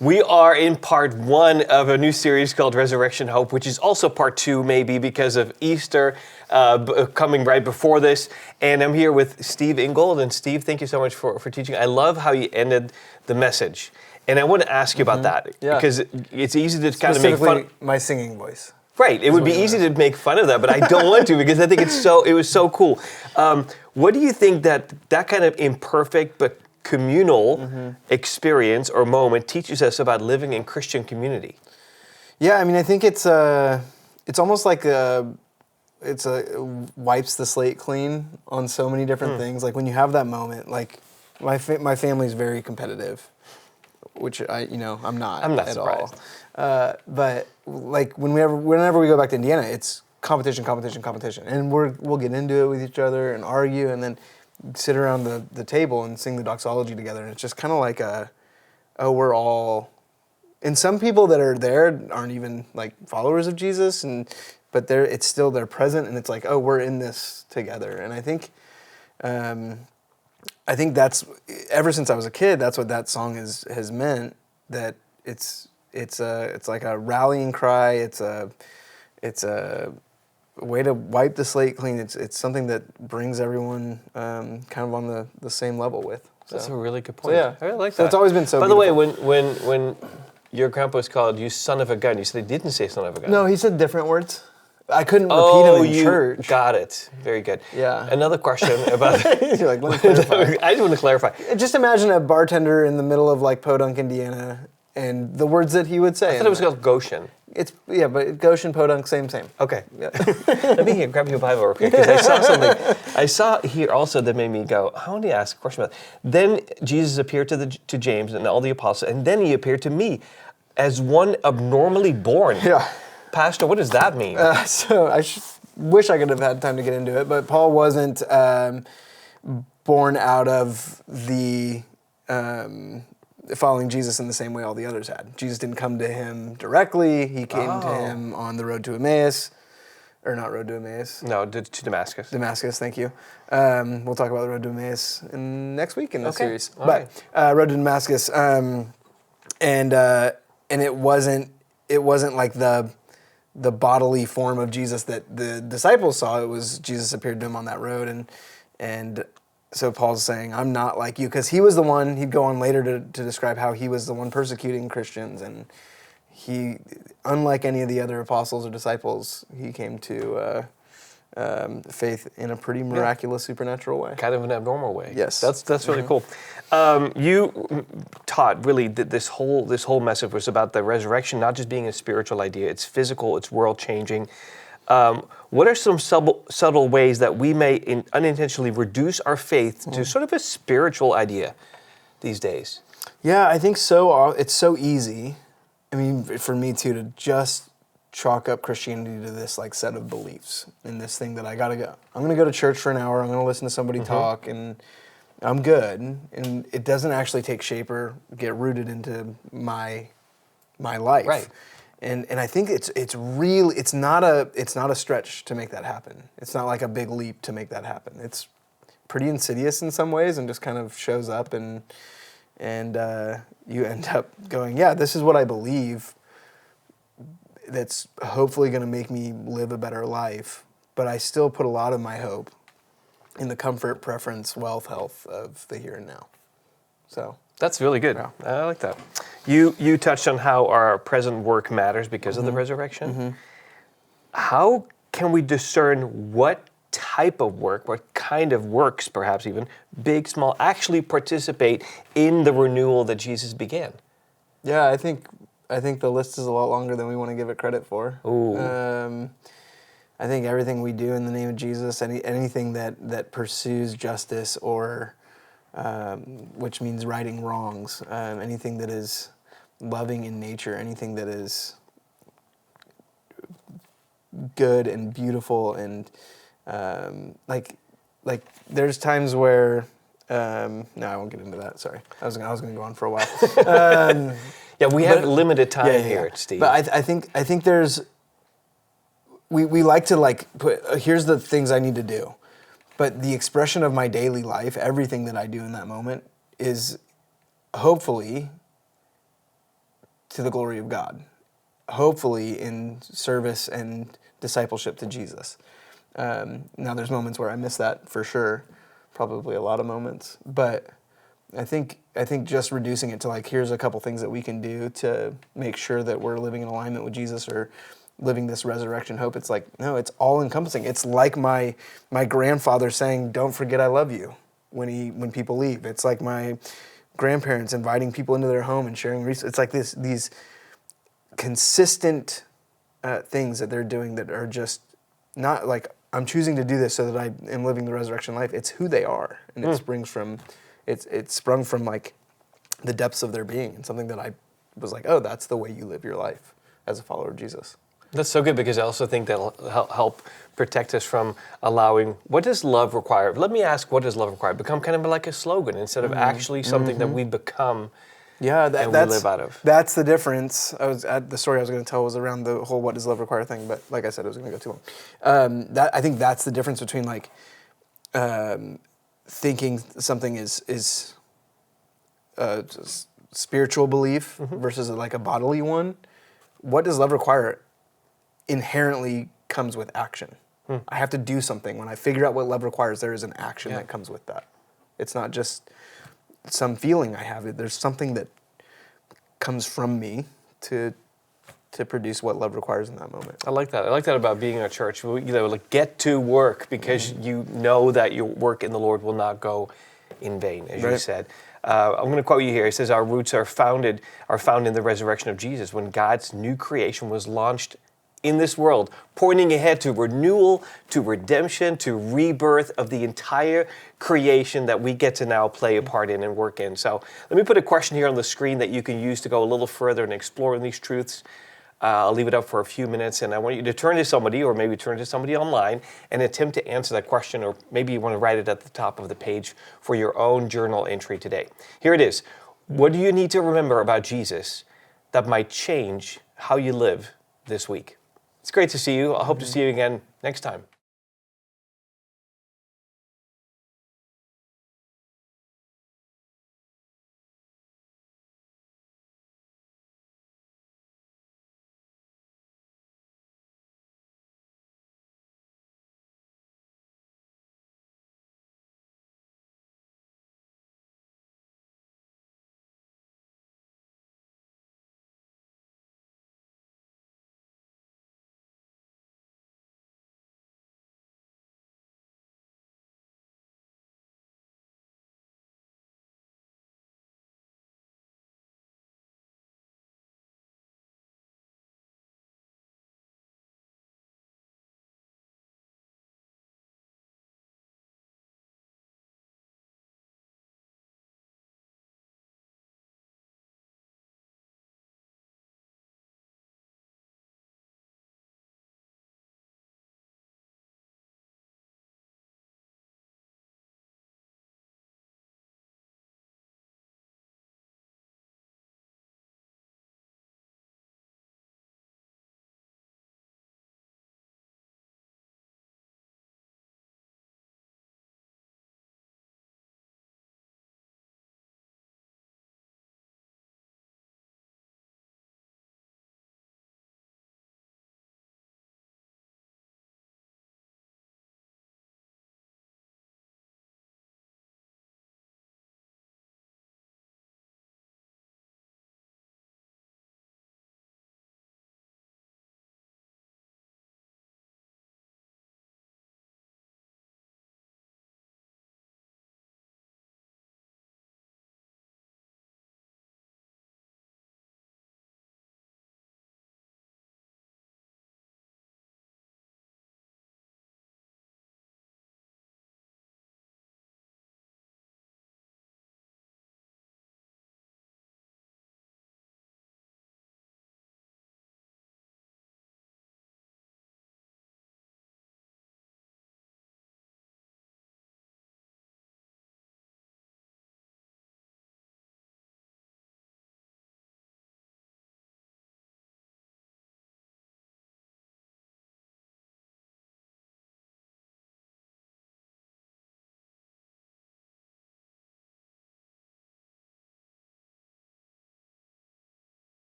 We are in part 1 of a new series called Resurrection Hope, which is also part 2 maybe because of Easter coming right before this. And I'm here with Steve Ingold. And Steve, thank you so much for teaching. I love how you ended the message. And I want to ask you about that because it's easy to kind of make fun. My singing voice. Right. It would be easy to make fun of that, but I don't want to because I think it was so cool. What do you think that kind of imperfect but communal experience or moment teaches us about living in Christian community? Yeah, I mean, I think it's almost like wipes the slate clean on so many different things. Like when you have that moment, like my family's very competitive, which I'm not at surprised. all. But like whenever we go back to Indiana, it's competition, and we'll get into it with each other and argue, and then sit around the table and sing the doxology together. And it's just kind of like we're all, and some people that are there aren't even like followers of Jesus, but they're present, and it's like, oh, we're in this together. And I think that's, ever since I was a kid, that's what that song has meant. That it's like a rallying cry. It's a way to wipe the slate clean. It's something that brings everyone kind of on the same level with. So. That's a really good point. So, yeah. I really like that. So it's always been so. By beautiful. the way, when your grandpa was called you son of a gun, you said he didn't say son of a gun. No, he said different words. I couldn't repeat them in church. Got it. Very good. Yeah. Another question about. You're like, let me clarify. I just want to clarify. Just imagine a bartender in the middle of like Podunk, Indiana, and the words that he would say. I thought it was called Goshen. But Goshen, Podunk, same. Okay. Yeah. Let me grab your Bible real quick because I saw something. I saw here also that made me go, I want to ask a question about that. Then Jesus appeared to James and all the apostles, and then he appeared to me as one abnormally born. Yeah. Pastor, what does that mean? So I wish I could have had time to get into it, but Paul wasn't born out of the following Jesus in the same way all the others had. Jesus didn't come to him directly. He came to him on the road to Emmaus. Or not road to Emmaus. No, to Damascus. Damascus, thank you. We'll talk about the road to Emmaus next week in the series. All but right. road to Damascus, and it wasn't like the bodily form of Jesus that the disciples saw. It was Jesus appeared to him on that road, and so Paul's saying, I'm not like you, because he was the one, he'd go on later to describe how he was the one persecuting Christians, and he, unlike any of the other apostles or disciples, he came to faith in a pretty miraculous, supernatural way. Kind of an abnormal way. Yes. That's really cool. You taught really that this whole message was about the resurrection, not just being a spiritual idea. It's physical, it's world changing. What are some subtle ways that we may unintentionally reduce our faith to sort of a spiritual idea these days? Yeah, I think so. It's so easy. I mean, for me too, to just chalk up Christianity to this like set of beliefs and this thing that I gotta go. I'm gonna go to church for an hour. I'm gonna listen to somebody talk, and I'm good. And it doesn't actually take shape or get rooted into my life. Right. And I think it's not a stretch to make that happen. It's not like a big leap to make that happen. It's pretty insidious in some ways and just kind of shows up, and you end up going, yeah, this is what I believe. That's hopefully going to make me live a better life. But I still put a lot of my hope in the comfort, preference, wealth, health of the here and now. So that's really good. Yeah. I like that. You touched on how our present work matters because of the resurrection. How can we discern what type of work, what kind of works, perhaps even, big, small, actually participate in the renewal that Jesus began? Yeah, I think the list is a lot longer than we want to give it credit for. Ooh. I think everything we do in the name of Jesus, anything that pursues justice or which means righting wrongs, anything that is loving in nature, anything that is good and beautiful, and like there's times where no, I won't get into that. Sorry, I was going to go on for a while. Yeah, we have limited time here, Steve. But I think there's we like to like put here's the things I need to do, but the expression of my daily life, everything that I do in that moment, is hopefully to the glory of God, hopefully in service and discipleship to Jesus. Now there's moments where I miss that for sure, probably a lot of moments, but I think just reducing it to like, here's a couple things that we can do to make sure that we're living in alignment with Jesus or living this resurrection hope. It's like, no, it's all encompassing. It's like my grandfather saying, "Don't forget I love you," when people leave. It's like my grandparents inviting people into their home and sharing resources. It's like these consistent things that they're doing that are just not like, I'm choosing to do this so that I am living the resurrection life. It's who they are, and it springs from, it sprung from like the depths of their being, and something that I was like, oh, that's the way you live your life as a follower of Jesus. That's so good, because I also think that'll help protect us from allowing, what does love require? Let me ask, what does love require? Become kind of like a slogan instead of actually something that we become. Yeah, and we live out of. That's the difference. The story I was going to tell was around the whole "what does love require" thing, but like I said, it was going to go too long. I think that's the difference between like thinking something is spiritual belief versus like a bodily one. What does love require inherently comes with action. I have to do something. When I figure out what love requires, there is an action that comes with that. It's not just some feeling I have. There's something that comes from me to produce what love requires in that moment. I like that. I like that about being in a church. Like get to work because you know that your work in the Lord will not go in vain, as you said. I'm going to quote you here. It says, "Our roots are found in the resurrection of Jesus, when God's new creation was launched in this world, pointing ahead to renewal, to redemption, to rebirth of the entire creation that we get to now play a part in and work in." So let me put a question here on the screen that you can use to go a little further in exploring these truths. I'll leave it up for a few minutes, and I want you to turn to somebody, or maybe turn to somebody online, and attempt to answer that question, or maybe you want to write it at the top of the page for your own journal entry today. Here it is. What do you need to remember about Jesus that might change how you live this week? It's great to see you. I hope to see you again next time.